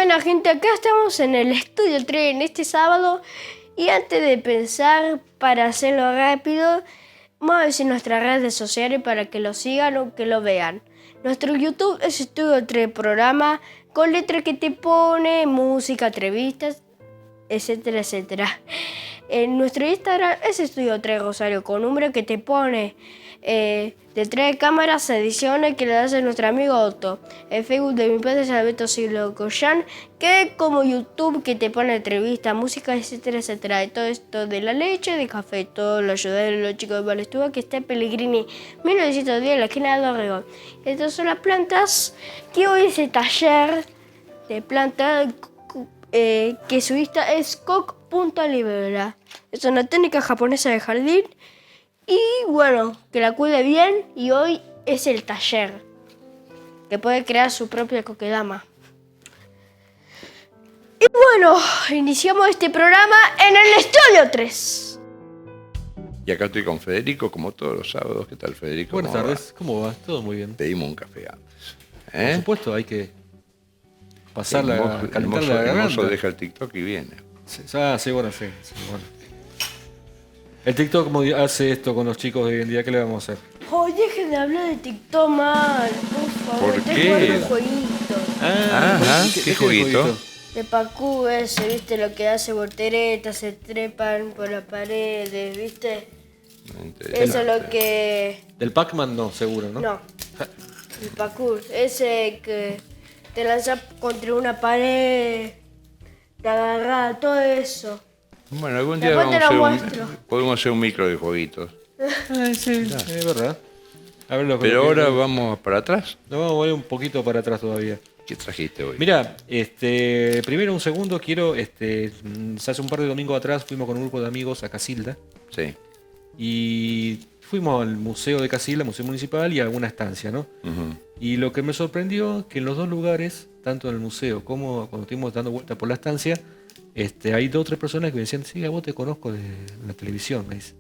Bueno, gente, acá estamos en el Estudio 3 en este sábado. Y antes de pensar, para hacerlo rápido, vamos a decir nuestras redes sociales para que lo sigan o que lo vean. Nuestro YouTube es Estudio 3 Programa, con letras que te pone, música, entrevistas, etcétera, etcétera. En nuestro Instagram es Estudio 3 Rosario, con número que te pone detrás de cámaras, ediciones que le hace nuestro amigo Otto. El Facebook de mi padre es Alberto Siglo Collán, que es como YouTube que te pone entrevistas, música, etcétera, etcétera. De todo esto de la leche, de café, todo lo ayuda de los chicos de Balestúa, que está en Pellegrini 1910 en la esquina de Dorrego. Estas son las plantas que hoy es el taller de plantas que su Insta es coc.libera. Es una técnica japonesa de jardín. Y bueno, que la cuide bien. Y hoy es el taller, que puede crear su propia kokedama. Y bueno, iniciamos este programa en el Estudio 3. Y acá estoy con Federico, como todos los sábados. ¿Qué tal, Federico? Buenas tardes, ¿cómo va? Todo muy bien. Pedimos un café antes. Por supuesto, hay que pasarla, calentar la El garganta. mozo deja el TikTok y viene. Sí, bueno. El TikTok como hace esto con los chicos de hoy en día, ¿qué le vamos a hacer? Hoy dejen de hablar de TikTok mal, por favor. ¿Por Estoy qué? jugando un jueguito. Ajá, ¿qué jueguito? De parkour ese, ¿viste? Lo que hace volteretas, se trepan por las paredes, ¿viste? Eso es lo que... Del Pac-Man no, seguro, ¿no? No, el parkour. Ese que te lanzas contra una pared, te agarras, todo eso. Bueno, algún día Después te lo muestro. podemos hacer un micro de jueguitos. Sí, es verdad. A ver Pero ahora vamos para atrás. Nos vamos a volver un poquito para atrás todavía. ¿Qué trajiste hoy? Mira, primero un segundo quiero, hace un par de domingos atrás fuimos con un grupo de amigos a Casilda. Sí. Y fuimos al museo de Casilda, museo municipal, y a alguna estancia, ¿no? Uh-huh. Y lo que me sorprendió, que en los dos lugares, tanto en el museo como cuando estuvimos dando vuelta por la estancia, hay 2 o 3 personas que me decían, sí, a vos te conozco de la televisión, me dice.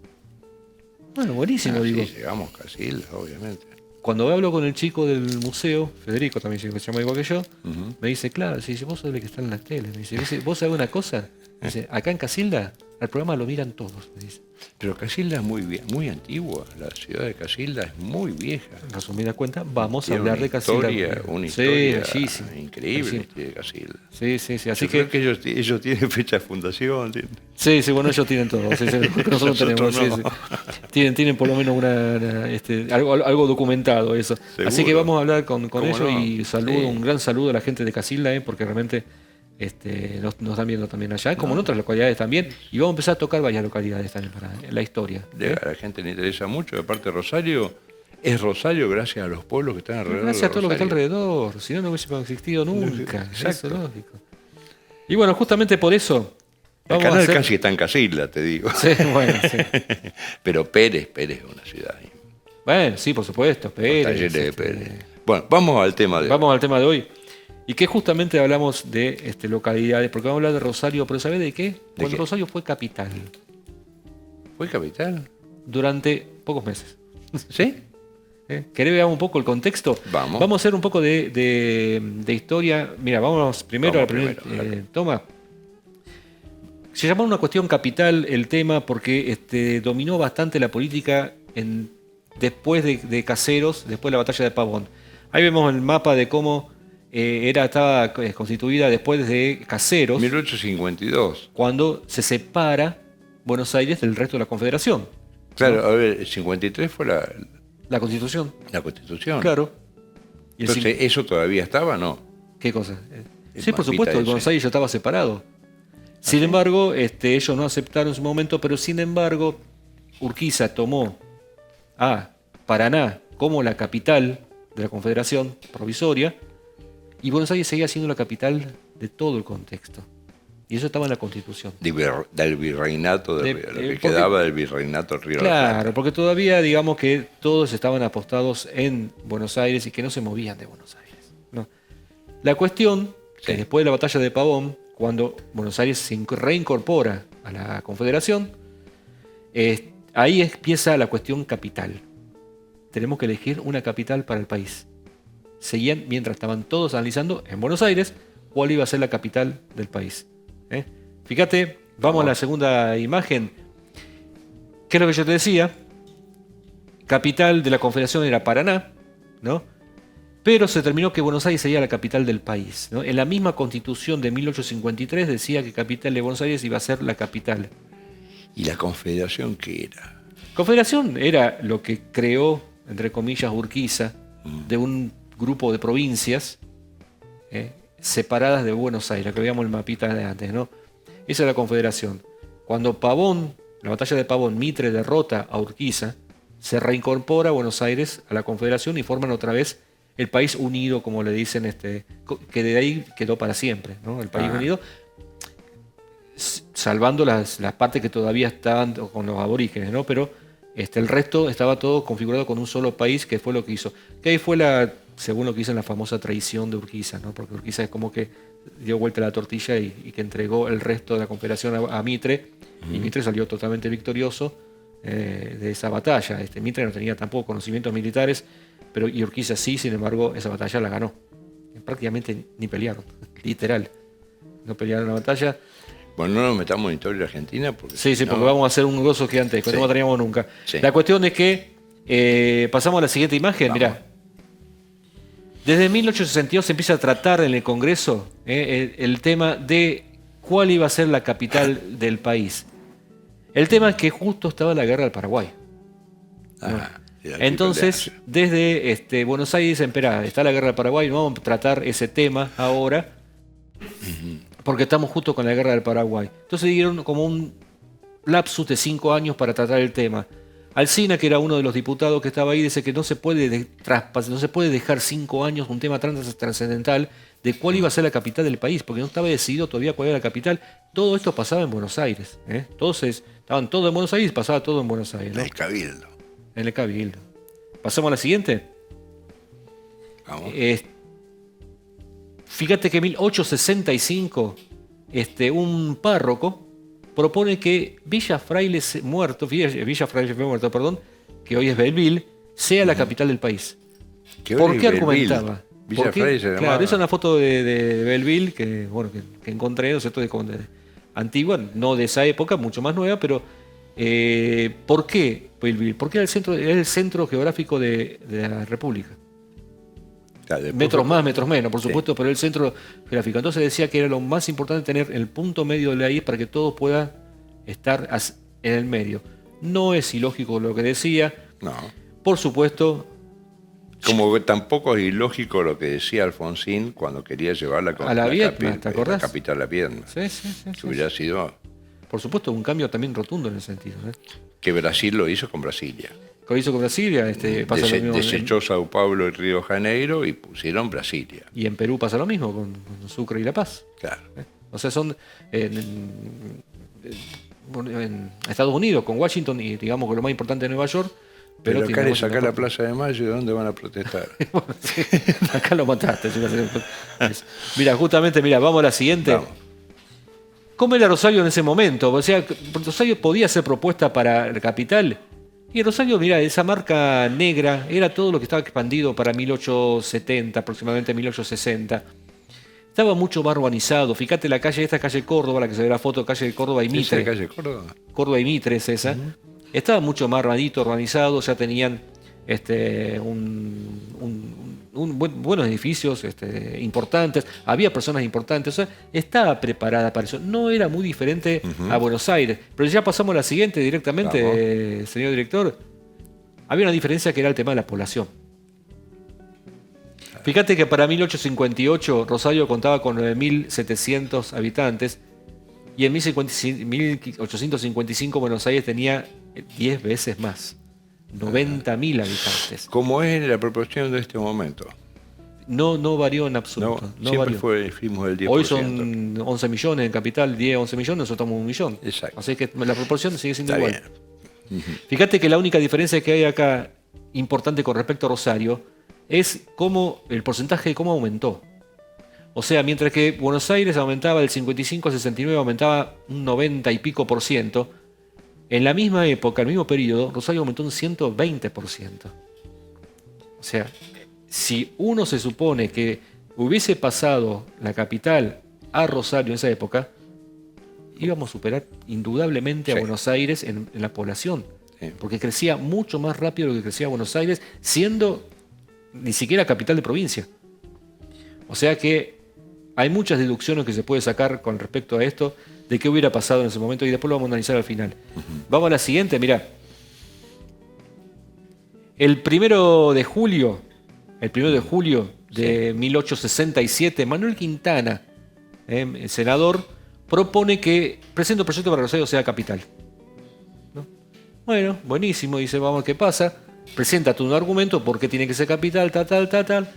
Bueno, buenísimo, digo. Sí, llegamos a Casilda, obviamente. Cuando hablo con el chico del museo, Federico también se llama igual que yo, Uh-huh. me dice, claro, si vos sos el que está en la tele, me dice, ¿vos sabés una cosa? Me dice, acá en Casilda, al programa lo miran todos, me dice. Pero Casilda es muy antigua. La ciudad de Casilda es muy vieja. En resumida cuenta, vamos Tiene a hablar de Casilda. Una historia bellísima. increíble de Casilda. Sí. Así Yo creo que ellos tienen fecha de fundación. Sí, bueno, ellos tienen todo. Sí, nosotros tenemos. no. Sí. Tienen por lo menos algo documentado eso. Seguro. Así que vamos a hablar con ellos no? y un gran saludo a la gente de Casilda, porque realmente nos están viendo también allá, como en otras localidades también. Y vamos a empezar a tocar varias localidades también para la historia. A la gente le interesa mucho. Aparte, Rosario es Rosario gracias a los pueblos que están alrededor. Gracias a todo lo que está alrededor. Si no, no hubiese existido nunca. Exacto. Eso es lógico. Y bueno, justamente por eso. El canal casi está en Casilda, te digo. Sí, bueno, sí. Pero Pérez es una ciudad. Bueno, sí, por supuesto. Pérez, talleres de Pérez. Bueno, vamos al tema de hoy. Vamos al tema de hoy. Y que justamente hablamos de localidades, porque vamos a hablar de Rosario, pero ¿sabés de qué? Cuando Rosario fue capital. ¿Fue capital? Durante pocos meses. ¿Sí? ¿Querés ver un poco el contexto? Vamos. Vamos a hacer un poco de historia. Mira, vamos primero a la primera toma. Se llamó una cuestión capital el tema porque dominó bastante la política después de Caseros, después de la batalla de Pavón. Ahí vemos el mapa de cómo estaba constituida después de Caseros. 1852. Cuando se separa Buenos Aires del resto de la Confederación. Claro, ¿no? a ver, el 53 fue la Constitución. La Constitución. Claro. Y entonces, ¿eso todavía estaba o no? ¿Qué cosa? Sí, por supuesto, el Buenos Aires ya estaba separado. Sin embargo, ellos no aceptaron en su momento, pero sin embargo, Urquiza tomó a Paraná como la capital de la Confederación provisoria y Buenos Aires seguía siendo la capital de todo el contexto. Y eso estaba en la Constitución. Del virreinato lo que quedaba del virreinato del Río de la Plata. Claro, porque todavía digamos que todos estaban apostados en Buenos Aires y que no se movían de Buenos Aires, ¿no? La cuestión, que después de la batalla de Pavón, cuando Buenos Aires se reincorpora a la Confederación, ahí empieza la cuestión capital. Tenemos que elegir una capital para el país. Seguían, mientras estaban todos analizando en Buenos Aires, cuál iba a ser la capital del país. Fíjate, vamos a la segunda imagen. ¿Qué es lo que yo te decía? Capital de la Confederación era Paraná, ¿no? Pero se determinó que Buenos Aires sería la capital del país, ¿no? En la misma Constitución de 1853 decía que capital de Buenos Aires iba a ser la capital. ¿Y la Confederación qué era? Confederación era lo que creó, entre comillas, Urquiza, de un grupo de provincias separadas de Buenos Aires, que veíamos el mapita de antes, ¿no? Esa es la Confederación. Cuando Pavón, la batalla de Pavón, Mitre derrota a Urquiza, se reincorpora Buenos Aires a la Confederación y forman otra vez el país unido, como le dicen, que de ahí quedó para siempre, ¿no? El país unido, salvando las partes que todavía estaban con los aborígenes, ¿no? Pero el resto estaba todo configurado con un solo país, que fue lo que hizo. Que ahí fue según lo que dicen, la famosa traición de Urquiza, ¿no? Porque Urquiza es como que dio vuelta la tortilla y que entregó el resto de la Confederación a Mitre, y Mitre salió totalmente victorioso de esa batalla. Mitre no tenía tampoco conocimientos militares, y Urquiza sí, sin embargo, esa batalla la ganó. Prácticamente ni pelearon, literal. No pelearon la batalla. Bueno, no nos metamos en historia argentina. Porque sí, porque vamos a hacer un gozo gigantesco, no lo teníamos nunca. Sí. La cuestión es que, pasamos a la siguiente imagen, mirá. Desde 1862 se empieza a tratar en el Congreso el tema de cuál iba a ser la capital del país. El tema es que justo estaba la guerra del Paraguay. Entonces, desde Buenos Aires, está la guerra del Paraguay, no vamos a tratar ese tema ahora, porque estamos justo con la guerra del Paraguay. Entonces dieron como un lapsus de 5 años para tratar el tema. Alsina, que era uno de los diputados que estaba ahí, dice que no se puede dejar 5 años un tema trascendental de cuál iba a ser la capital del país, porque no estaba decidido todavía cuál era la capital. Todo esto pasaba en Buenos Aires. Entonces, estaban todos en Buenos Aires, pasaba todo en Buenos Aires, ¿no? En el Cabildo. En el Cabildo. ¿Pasamos a la siguiente? Vamos. Fíjate que en 1865 un párroco propone que Villa Fraile Muerto, que hoy es Belleville, sea la capital del país. ¿Por qué argumentaba? Villa Fraile se claro, esa es una foto de Belleville que encontré, ¿no es cierto?, antigua, no de esa época, mucho más nueva, pero ¿por qué Belleville? Porque era el centro geográfico de la República. Metros más, metros menos, por supuesto, pero el centro geográfico. Entonces decía que era lo más importante tener el punto medio de la isla para que todo pueda estar en el medio. No es ilógico lo que decía. No. Por supuesto. Como que tampoco es ilógico lo que decía Alfonsín cuando quería llevar la capital a la Viedma. Sí. Que hubiera sido. Por supuesto, un cambio también rotundo en ese sentido. Que Brasil lo hizo con Brasilia. Lo hizo con Brasilia, pasa lo mismo. Desechó Sao Paulo y Río de Janeiro y pusieron Brasilia. Y en Perú pasa lo mismo, con Sucre y La Paz. Claro. O sea, son en Estados Unidos, con Washington y digamos que lo más importante es Nueva York. Pero acá le sacá la Plaza de Mayo, ¿de dónde van a protestar? Bueno, sí, acá lo mataste. Mira, justamente, vamos a la siguiente. Vamos. ¿Cómo era Rosario en ese momento? O sea, Rosario podía ser propuesta para la capital. Y Rosario, mira, esa marca negra era todo lo que estaba expandido para 1870, aproximadamente 1860. Estaba mucho más urbanizado. Fíjate esta calle Córdoba, la que se ve la foto, calle Córdoba y Mitre. ¿Esa calle Córdoba? Córdoba y Mitre es esa. Estaba mucho más urbanizado, ya tenían buenos edificios importantes, había personas importantes, o sea, estaba preparada para eso. No era muy diferente a Buenos Aires. Pero ya pasamos a la siguiente directamente, señor director. Había una diferencia que era el tema de la población. Fíjate que para 1858 Rosario contaba con 9.700 habitantes y en 1855 Buenos Aires tenía 10 veces más. 90.000 habitantes. ¿Cómo es la proporción de este momento? No varió en absoluto. No siempre varió. fuimos el 10%. Hoy son 11 millones en capital, 11 millones, nosotros estamos 1 millón. Exacto. Así que la proporción sigue siendo Está igual. Bien. Fíjate que la única diferencia que hay acá, importante con respecto a Rosario, es el porcentaje de cómo aumentó. O sea, mientras que Buenos Aires aumentaba del 55 al 69, aumentaba un 90 y pico por ciento, en la misma época, el mismo periodo, Rosario aumentó un 120%. O sea, si uno se supone que hubiese pasado la capital a Rosario en esa época, íbamos a superar indudablemente a Buenos Aires en la población. Porque crecía mucho más rápido de lo que crecía Buenos Aires, siendo ni siquiera capital de provincia. O sea que hay muchas deducciones que se puede sacar con respecto a esto, de qué hubiera pasado en ese momento, y después lo vamos a analizar al final. Vamos a la siguiente, mirá. El 1 de julio de 1867, Manuel Quintana, el senador, propone que presente un proyecto para que Rosario sea capital. ¿No? Bueno, buenísimo, dice, vamos a ver qué pasa. Presenta todo un argumento por qué tiene que ser capital, tal.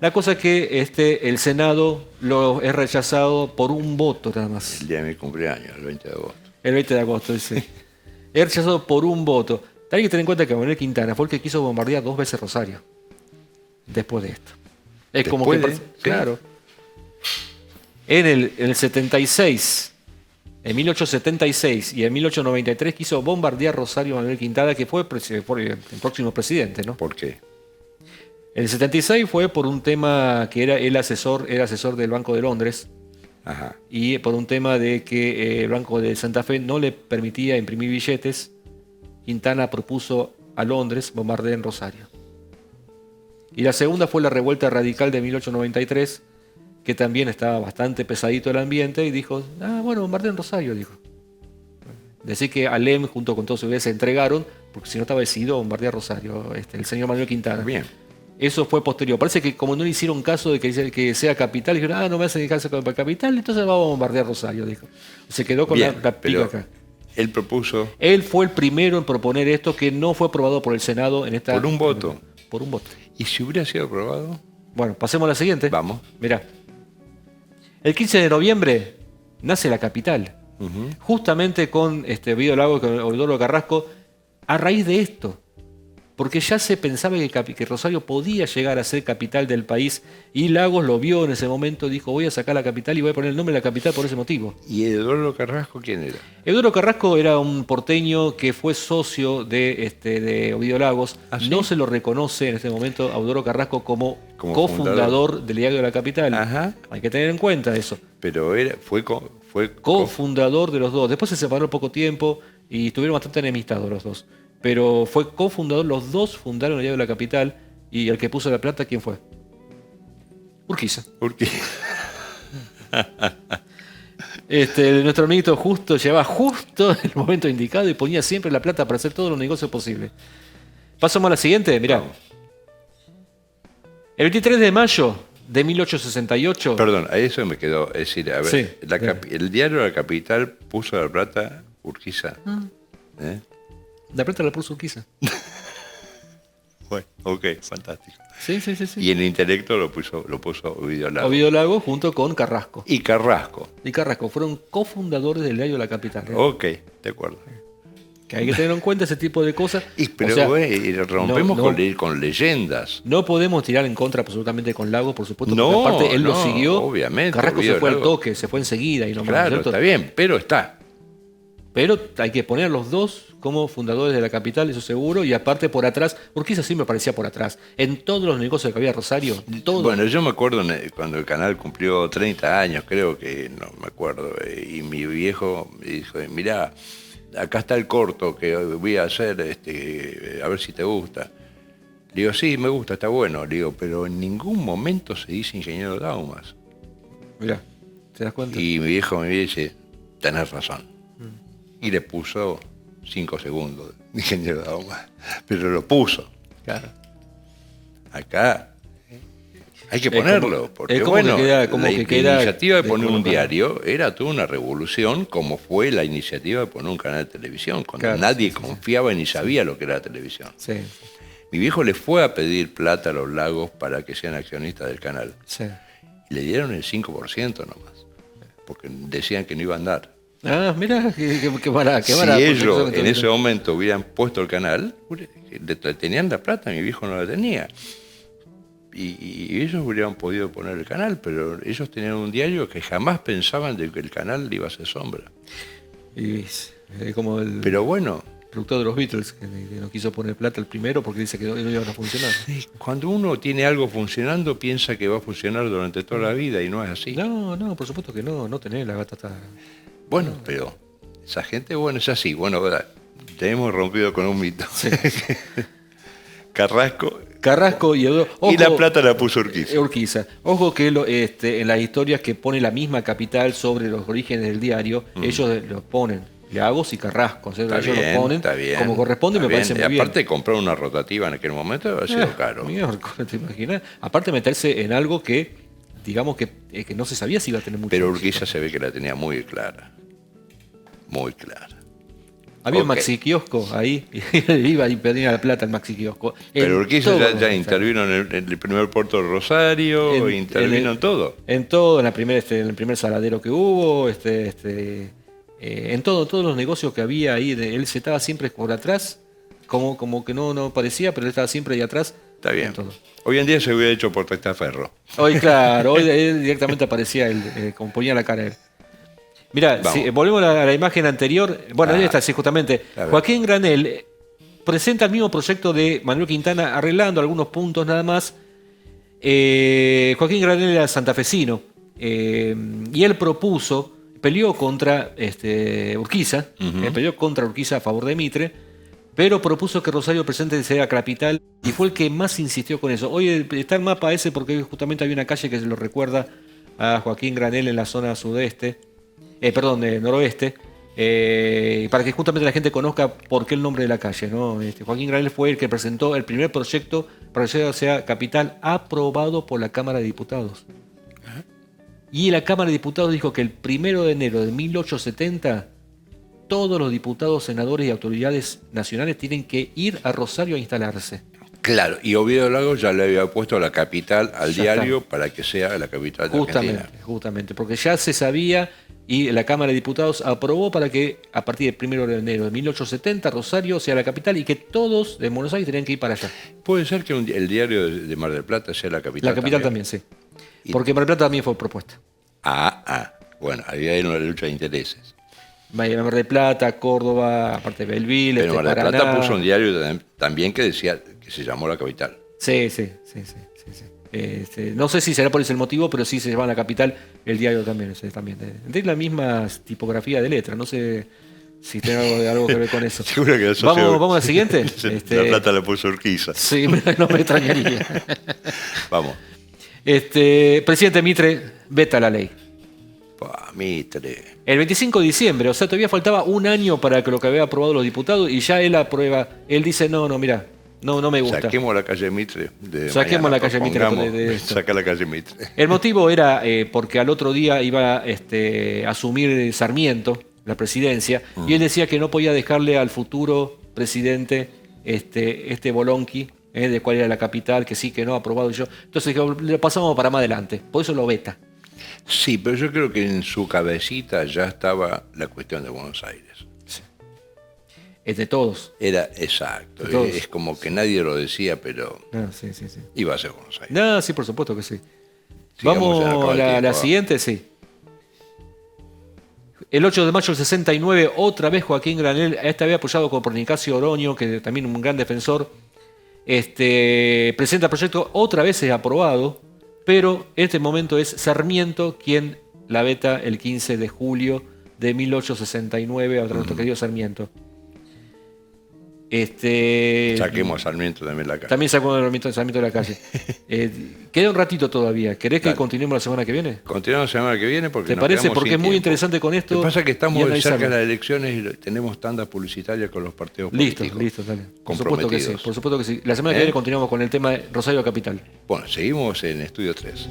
La cosa es que el Senado lo es rechazado por un voto nada más. El día de mi cumpleaños, el 20 de agosto. El 20 de agosto, dice. Es rechazado por un voto. Hay que tener en cuenta que Manuel Quintana fue el que quiso bombardear 2 veces Rosario. Después de esto. Es ¿Después como que... de? Claro. En el 76, en 1876 y en 1893 quiso bombardear Rosario Manuel Quintana, que fue el próximo presidente, ¿no? ¿Por qué? En el 76 fue por un tema que era era asesor del Banco de Londres. Ajá. Y por un tema de que el Banco de Santa Fe no le permitía imprimir billetes, Quintana propuso a Londres bombardear en Rosario. Y la segunda fue la revuelta radical de 1893, que también estaba bastante pesadito el ambiente, y dijo, bueno, bombardea en Rosario, dijo. Decir que Alem junto con todos sus se entregaron, porque si no estaba decidido a bombardear Rosario, el señor Manuel Quintana. Bien. Eso fue posterior. Parece que como no le hicieron caso de que sea capital, dijeron, no me hacen caso con capital, entonces vamos a bombardear Rosario, dijo. Se quedó con la pica acá. Él propuso... Él fue el primero en proponer esto, que no fue aprobado por el Senado en esta... Por un voto. Por un voto. ¿Y si hubiera sido aprobado? Bueno, pasemos a la siguiente. Vamos. Mirá. El 15 de noviembre nace la capital. Justamente con Ovidio Lagos y con Eudoro Carrasco, a raíz de esto. Porque ya se pensaba que Rosario podía llegar a ser capital del país, y Lagos lo vio en ese momento, dijo, voy a sacar la capital y voy a poner el nombre de la capital por ese motivo. ¿Y Eudoro Carrasco quién era? Eudoro Carrasco era un porteño que fue socio de Ovidio Lagos. ¿Ah, sí? No se lo reconoce en este momento a Eudoro Carrasco como cofundador del Diario de la Capital. Ajá. Hay que tener en cuenta eso. Pero fue cofundador de los dos. Después se separó poco tiempo y estuvieron bastante enemistados los dos. Pero fue cofundador, los dos fundaron el Diario de la Capital, y el que puso la plata, ¿quién fue? Urquiza. Nuestro amiguito llegaba justo en el momento indicado y ponía siempre la plata para hacer todos los negocios posibles. Pasamos a la siguiente, mirá. Vamos. El 23 de mayo de 1868... Perdón, a eso me quedó. Es decir, a ver, Sí, el Diario de la Capital puso la plata Urquiza. ¿Eh? La plata la puso Urquiza. Bueno, ok, fantástico. Sí. Y en el intelecto lo puso Ovidio Lagos. Ovidio Lagos junto con Carrasco. Y Carrasco. Fueron cofundadores del Diario de la Capital. Ok, de acuerdo. Que hay que tener en cuenta ese tipo de cosas. Pero rompemos con leyendas. No podemos tirar en contra absolutamente con Lagos, por supuesto, porque aparte él lo siguió. Obviamente. Carrasco se fue al toque, se fue enseguida. Y claro, está bien, pero está. Pero hay que poner a los dos como fundadores de la capital, eso seguro, y aparte por atrás, porque eso sí me parecía por atrás. En todos los negocios que había Rosario, todos. Bueno, yo me acuerdo cuando el canal cumplió 30 años, creo que, no me acuerdo, y mi viejo me dijo, mirá, acá está el corto que voy a hacer, a ver si te gusta. Le digo, sí, me gusta, está bueno. Le digo, pero en ningún momento se dice ingeniero Daumas. Mirá, ¿te das cuenta? Y mi viejo me dice, tenés razón. Y le puso 5 segundos de ingeniero Daumas. Pero lo puso. Claro. Acá hay que ponerlo. Porque la iniciativa de poner un diario era toda una revolución, como fue la iniciativa de poner un canal de televisión, cuando nadie confiaba ni sabía lo que era la televisión. Sí. Mi viejo le fue a pedir plata a los Lagos para que sean accionistas del canal. Sí. Y le dieron el 5% nomás, porque decían que no iba a andar. Mira, qué mala. Si ellos en ese momento hubieran puesto el canal, tenían la plata, mi viejo no la tenía. Y ellos hubieran podido poner el canal, pero ellos tenían un diario que jamás pensaban de que el canal le iba a hacer sombra. Pero bueno, productor de los Beatles, que no quiso poner plata el primero porque dice que no iba a funcionar. Sí, cuando uno tiene algo funcionando, piensa que va a funcionar durante toda la vida y no es así. No, por supuesto que no tenés la gata está... Bueno, pero esa gente, bueno, es así. Bueno, te hemos rompido con un mito. Sí. Carrasco y Eudoro. Y la plata la puso Urquiza. Urquiza. Ojo que en las historias que pone la misma capital sobre los orígenes del diario, ellos los ponen. Lagos y Carrasco. O sea, ellos bien, lo ponen como corresponde y me parece muy bien. Aparte, comprar una rotativa en aquel momento ha sido caro. ¿Te imaginas? Aparte, meterse en algo que, digamos, que no se sabía si iba a tener mucho. Pero Urquiza se ve que la tenía muy clara. Muy clara. Había un maxi kiosco ahí, iba y pedía la plata el maxi kiosco. Pero Urquiza ya intervino en el primer puerto de Rosario, intervino en todo. En todo, en el primer saladero que hubo, en todos los negocios que había ahí. Él se estaba siempre por atrás, como que no parecía, pero él estaba siempre ahí atrás. Está bien. Hoy en día se hubiera hecho por Testaferro. Hoy, claro, hoy él directamente aparecía, como ponía la cara él. Mirá, si volvemos a la imagen anterior. Bueno, ahí está, sí, justamente. Joaquín Granell presenta el mismo proyecto de Manuel Quintana, arreglando algunos puntos nada más. Joaquín Granell era santafesino y él peleó contra Urquiza, peleó contra Urquiza a favor de Mitre, pero propuso que Rosario Presente sea capital y fue el que más insistió con eso. Hoy está el mapa ese porque justamente había una calle que se lo recuerda a Joaquín Granell en la zona noroeste, para que justamente la gente conozca por qué el nombre de la calle, ¿no? Joaquín Granell fue el que presentó el primer proyecto para que sea capital aprobado por la Cámara de Diputados. Y la Cámara de Diputados dijo que el 1 de enero de 1870 todos los diputados, senadores y autoridades nacionales tienen que ir a Rosario a instalarse. Claro, y Oviedo Lago ya le había puesto la capital al diario para que sea la capital de Argentina. Justamente, porque ya se sabía y la Cámara de Diputados aprobó para que a partir del 1 de enero de 1870 Rosario sea la capital y que todos de Buenos Aires tenían que ir para allá. ¿Puede ser que el diario de Mar del Plata sea la capital? La capital también, sí. Porque Mar del Plata también fue propuesta. Bueno, ahí hay una lucha de intereses. Mar del Plata, Córdoba, aparte de Belville, pero Mar del Paraná. Plata puso un diario también que decía que se llamó la capital. Sí. No sé si será por ese el motivo, pero sí se llama la capital el diario también. Tiene la misma tipografía de letra, no sé si tiene algo que ver con eso. Seguro que ¿Vamos al siguiente? La plata la puso Urquiza. Sí, no me extrañaría. Vamos. Presidente Mitre veta la ley. Mitre. El 25 de diciembre, o sea, todavía faltaba un año para que lo que había aprobado los diputados y ya él aprueba. Él dice, mira, no me gusta. Saquemos la calle Mitre. Saquemos la calle Mitre. Saca la calle Mitre. El motivo era porque al otro día iba a asumir Sarmiento la presidencia y él decía que no podía dejarle al futuro presidente Bolonqui, de cuál era la capital, que sí, que no, aprobado yo. Entonces lo pasamos para más adelante, por eso lo veta. Sí, pero yo creo que en su cabecita ya estaba la cuestión de Buenos Aires. Sí. Es de todos. Era exacto. Todos. Es como que nadie lo decía, pero sí. Iba a ser Buenos Aires. Sí, por supuesto que sí. Sigamos. Vamos a la siguiente, sí. El 8 de mayo del 69, otra vez Joaquín Granell, esta vez apoyado por Nicasio Oroño, que también un gran defensor, presenta el proyecto, otra vez es aprobado, pero en este momento es Sarmiento quien la veta el 15 de julio de 1869 a nuestro querido Sarmiento. Saquemos a Sarmiento también de la calle. También sacamos a Sarmiento de la calle. Queda un ratito todavía. ¿Querés que continuemos la semana que viene? Continuamos la semana que viene porque ¿Te parece? Porque es muy interesante con esto. Lo que pasa es que estamos cerca de las elecciones y tenemos tandas publicitarias con los partidos políticos. Listo, dale. Por supuesto que sí. La semana que viene continuamos con el tema de Rosario Capital. Bueno, seguimos en Estudio 3.